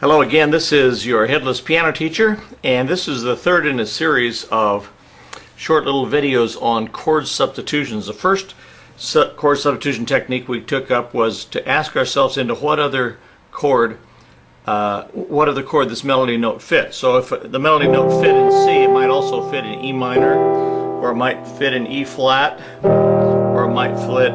Hello again, this is your headless piano teacher, and this is the third in a series of short little videos on chord substitutions. The first chord substitution technique we took up was to ask ourselves into what other chord this melody note fits. So if the melody note fit in C, it might also fit in E minor, or it might fit in E flat, or it might fit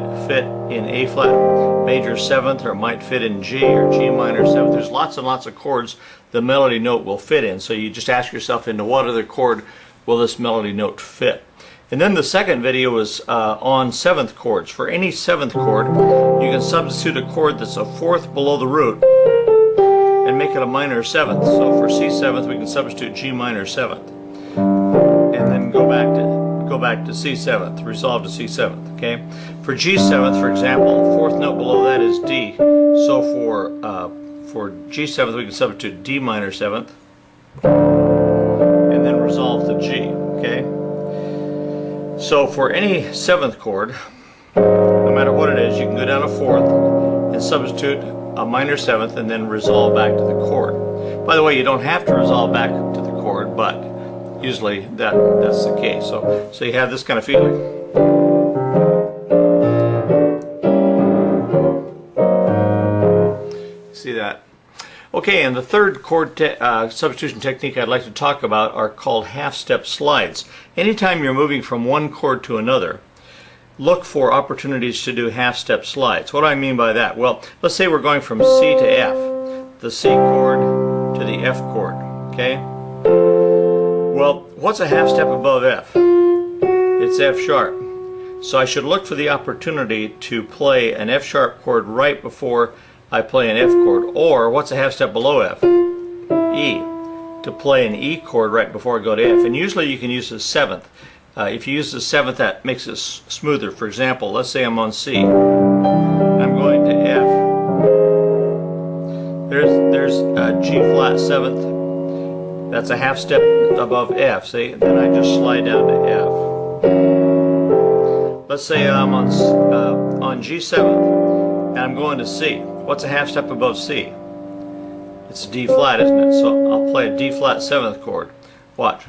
in A flat major 7th, or it might fit in G or G minor 7th. There's lots and lots of chords the melody note will fit in, so you just ask yourself into what other chord will this melody note fit. And then the second video was on 7th chords. For any 7th chord, you can substitute a chord that's a fourth below the root and make it a minor 7th. So for C 7th, we can substitute G minor 7th, and then go back to C 7th, resolve to C 7th. Okay. For G 7th, for example, fourth note below that is D. So for G 7th, we can substitute D minor 7th, and then resolve to G. Okay. So for any 7th chord, no matter what it is, you can go down a fourth and substitute a minor 7th, and then resolve back to the chord. By the way, you don't have to resolve back to the chord, but usually that's the case. So you have this kind of feeling. See that? Okay, and the third chord substitution technique I'd like to talk about are called half-step slides. Anytime you're moving from one chord to another, look for opportunities to do half-step slides. What do I mean by that? Well, let's say we're going from C to F, the C chord to the F chord. Okay? Well, what's a half step above F? It's F sharp. So I should look for the opportunity to play an F sharp chord right before I play an F chord. Or what's a half step below F? E. To play an E chord right before I go to F. And usually you can use the 7th. If you use the 7th, that makes it smoother. For example, let's say I'm on C. I'm going to F. There's G flat 7th. That's a half step above F, see? Then I just slide down to F. Let's say I'm on G7 and I'm going to C. What's a half step above C? It's D flat, isn't it? So I'll play a D flat 7th chord. Watch.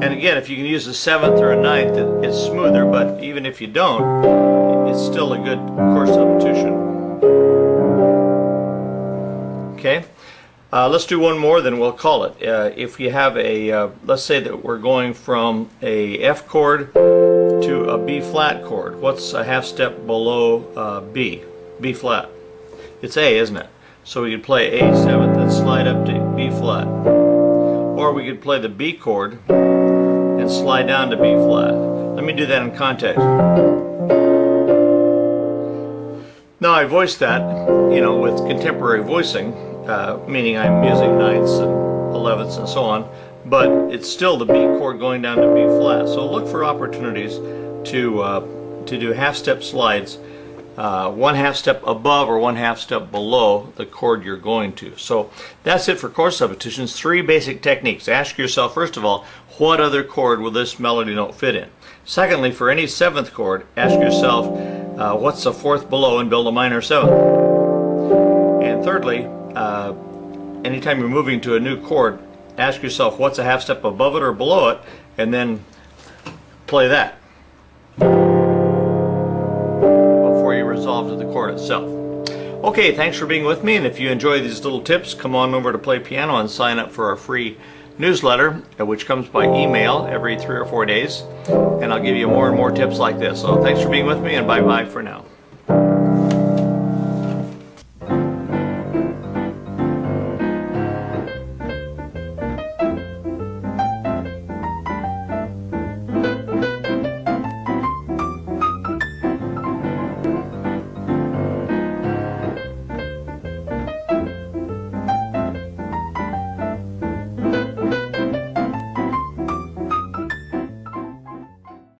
And again, if you can use a 7th or a 9th, it's smoother, but even if you don't, it's still a good chord substitution. Okay, let's do one more, then we'll call it. If you have a, let's say that we're going from a F chord to a B flat chord. What's a half step below B? B flat. It's A, isn't it? So we could play A 7th and slide up to B flat. Or we could play the B chord and slide down to B flat. Let me do that in context. Now I voiced that, with contemporary voicing, meaning I'm using 9ths and 11ths and so on, but it's still the B chord going down to B flat. So look for opportunities to do half-step slides, one half step above or one half step below the chord you're going to. So that's it for chord substitutions. 3 basic techniques. Ask yourself, first of all, what other chord will this melody note fit in? Secondly, for any 7th chord, ask yourself, what's the fourth below, and build a minor 7th. And thirdly, anytime you're moving to a new chord, ask yourself what's a half step above it or below it, and then play that before you resolve to the chord itself. Okay, thanks for being with me, and if you enjoy these little tips, come on over to Play Piano and sign up for our free newsletter, which comes by email every 3 or 4 days, and I'll give you more and more tips like this. So thanks for being with me, and bye-bye for now.